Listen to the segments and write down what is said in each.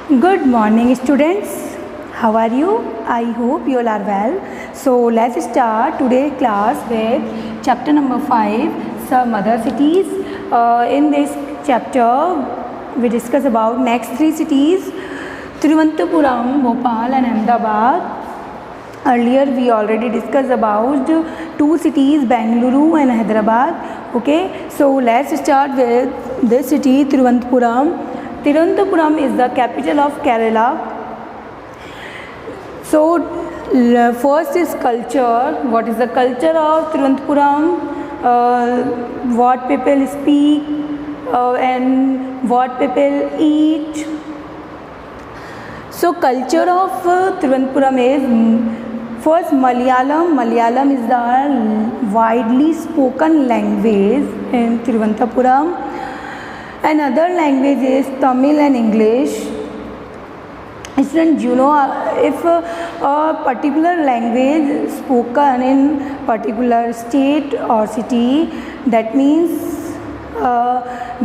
Good morning, students. How are you? I hope you all are well. So let's start today's class with chapter number 5, some other cities. In this chapter, we discuss about next 3 cities: Thiruvananthapuram, Bhopal, and Ahmedabad. Earlier, we already discussed about 2 cities, Bengaluru and Hyderabad. Okay, so let's start with this city, Thiruvananthapuram. Thiruvananthapuram is the capital of Kerala. So first is culture. What is the culture of Thiruvananthapuram? What people speak and what people eat. So culture of Thiruvananthapuram is first Malayalam. Malayalam is the widely spoken language in Thiruvananthapuram. Another language is Tamil and English. Students, you know, if a particular language spoken in particular state or city, that means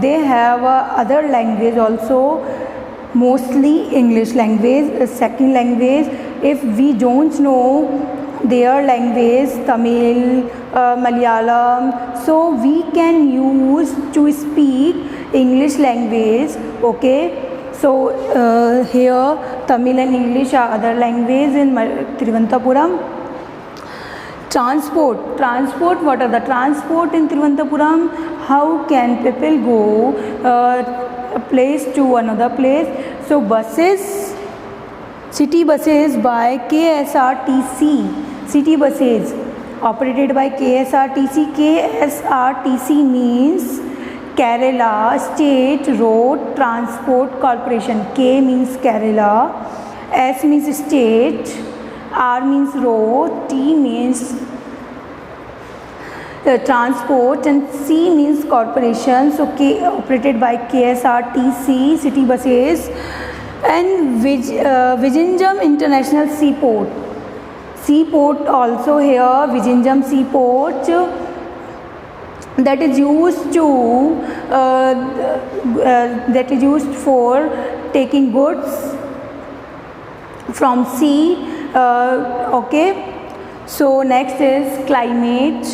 they have other language also, mostly English language, second language. If we don't know their language, Tamil, Malayalam, so we can use to speak English language. Okay, so here Tamil and English are other language in Thiruvananthapuram. Transport, what are the transport in Thiruvananthapuram? How can people go a place to another place? So buses, city buses by KSRTC, city buses operated by KSRTC. KSRTC means Kerala State Road Transport Corporation. K means Kerala, S means state, R means road, T means transport, and C means corporation. So K operated by KSRTC city buses. And Vizhinjam International Seaport. Seaport also here, Vizhinjam Seaport, that is used for taking goods from sea. Okay, so next is climate.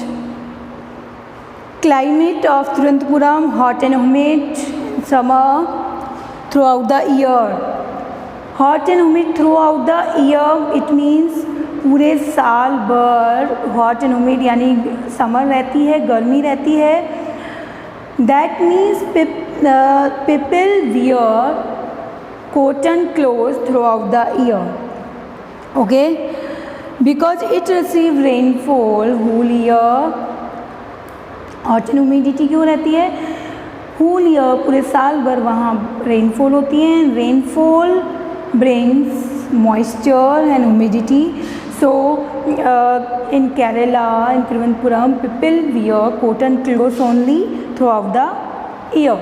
Climate of Thiruvananthapuram: hot and humid summer throughout the year. Hot and humid throughout the year, it means पूरे साल भर hot and humid यानी summer रहती है, गर्मी रहती है. That means people wear cotton cloth throughout the year. Okay, because it receive rainfall whole year. Hot and humidity क्यों रहती है? होल ईयर, पूरे साल भर वहाँ रेनफॉल होती है. Rainfall brings moisture and humidity. So in Kerala, in Thiruvananthapuram, people wear cotton clothes only throughout the year.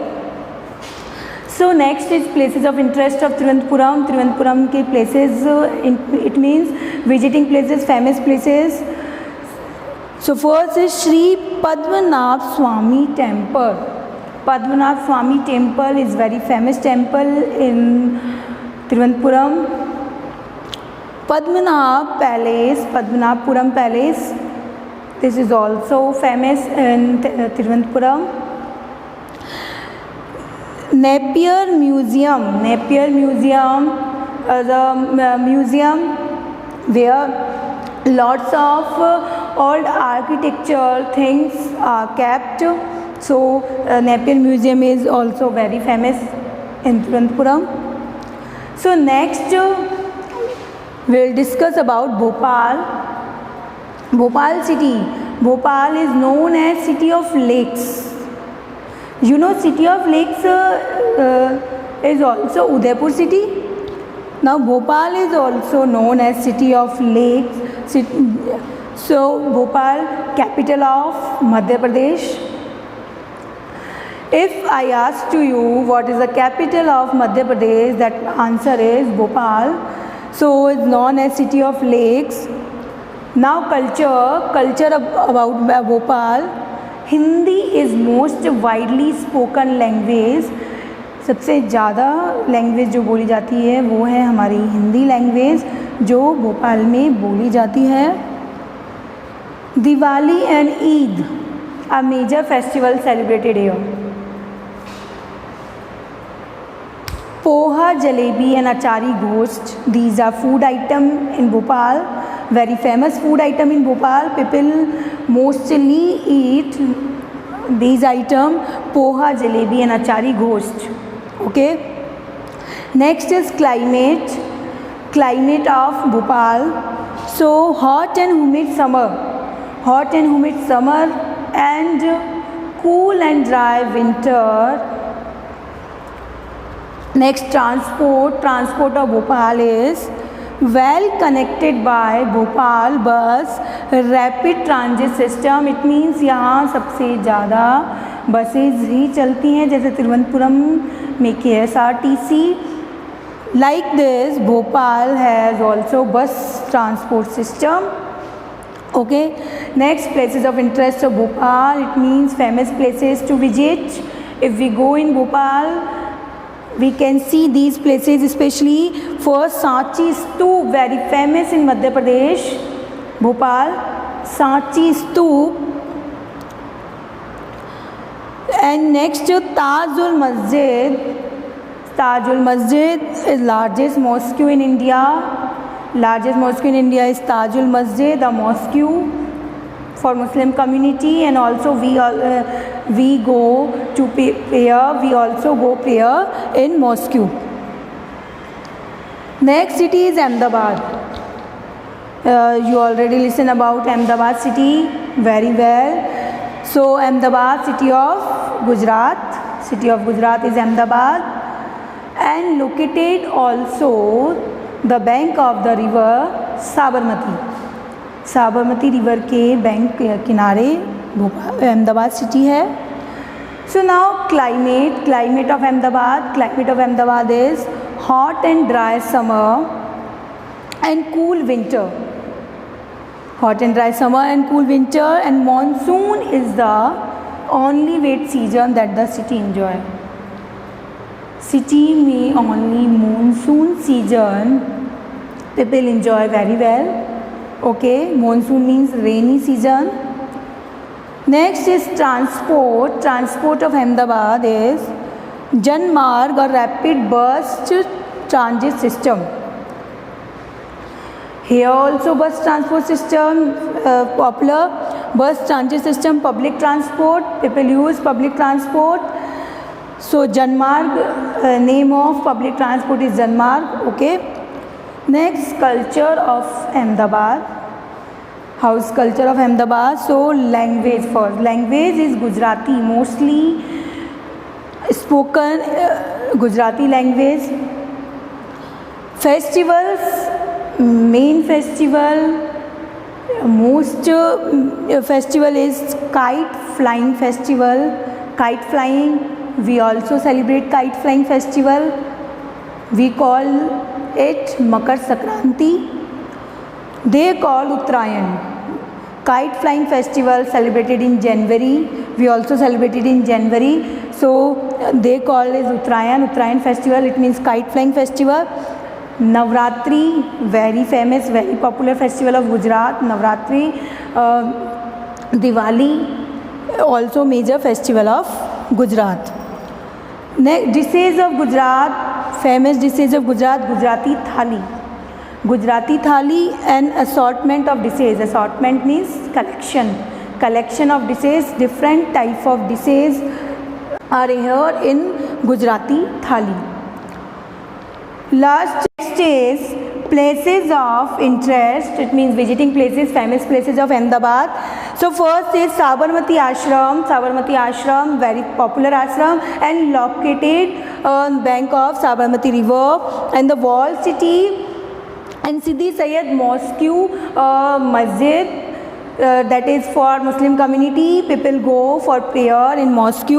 So next is places of interest of Thiruvananthapuram. Thiruvananthapuram के places, it means visiting places, famous places. So first is Shri Padmanabh Swami Temple. Padmanabh Swami Temple is very famous temple in Thiruvananthapuram. Padmanabh Palace, Padmanabhapuram Palace, this is also famous in Thiruvananthapuram. Napier Museum, Napier Museum is a museum where lots of old architecture things are kept. So Napier Museum is also very famous in Thiruvananthapuram. So next we'll discuss about Bhopal. Bhopal city. Bhopal is known as city of lakes. You know, city of lakes is also Udaipur city. Now Bhopal is also known as city of lakes. So Bhopal, capital of Madhya Pradesh. If I ask to you what is the capital of Madhya Pradesh, that answer is Bhopal. So it's known as city of lakes. Now culture about Bhopal. Hindi is most widely spoken language. सबसे ज़्यादा language जो बोली जाती है वो है हमारी Hindi language, जो भोपाल में बोली जाती है। Diwali and Eid are major festival celebrated here. Poha, jalebi and achari ghost, these are food item in Bhopal, very famous food item in Bhopal. People mostly eat these item, poha, jalebi and achari ghost. Okay, next is climate of Bhopal. So hot and humid summer and cool and dry winter. Next, transport of Bhopal is well connected by Bhopal bus rapid transit system. It means यहाँ सबसे ज़्यादा buses ही चलती हैं, जैसे तिरुवनंतपुरम में KSRTC. Like this, Bhopal has also bus transport system. Okay, next, places of interest of Bhopal. It means famous places to visit. If we go in Bhopal, we can see these places, especially first Sanchi Stoop, very famous in Madhya Pradesh, Bhopal, Sanchi Stoop. And next, Tajul Masjid. Tajul Masjid is largest mosque in India. Largest mosque in India is Tajul Masjid, a mosque for Muslim community, and also we go to prayer. We also go prayer in mosque. Next city is Ahmedabad. You already listen about Ahmedabad city very well. So Ahmedabad, city of Gujarat is Ahmedabad, and located also the bank of the river Sabarmati river के bank किनारे Ahmedabad city है. So now climate of Ahmedabad is hot and dry summer and cool winter. And monsoon is the only wet season that the city enjoy. City में only monsoon season people enjoy very well. Okay, monsoon means rainy season. Next is transport of Ahmedabad is Janmarg or rapid bus transit system. Here also bus transport system popular. Bus transit system, public transport, people use public transport. So Janmarg, name of public transport is Janmarg. Okay, next, culture of Ahmedabad. House culture of Ahmedabad. So language first. Language is Gujarati, mostly spoken Gujarati language. Festivals, main festival, most festival is kite flying festival. Kite flying, we also celebrate kite flying festival. We call it Makar Sankranti. They call Uttarayan. Kite flying festival celebrated in January. We also celebrated in January. So they call it Uttarayan festival. It means kite flying festival. Navratri, very famous, very popular festival of Gujarat. Navratri. Diwali, also major festival of Gujarat. Next, dishes of Gujarat. Famous dishes of Gujarat, Gujarati thali and assortment of dishes. Assortment means collection of dishes. Different type of dishes are here in Gujarati thali. Last is places of interest. It means visiting places, famous places of Ahmedabad. So first is Sabarmati Ashram, very popular ashram, and located on bank of Sabarmati river. And the wall city and Sidi Syed Mosque, masjid that is for Muslim community. People go for prayer in mosque.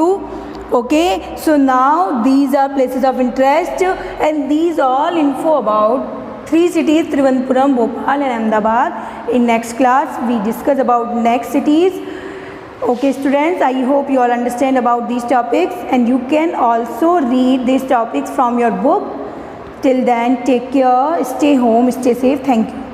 Okay, so now these are places of interest, and these all info about 3 cities, Trivandrum, Bhopal and Ahmedabad. In next class we discuss about next cities. Okay students, I hope you all understand about these topics and you can also read these topics from your book. Till then, take care, stay home, stay safe. Thank you.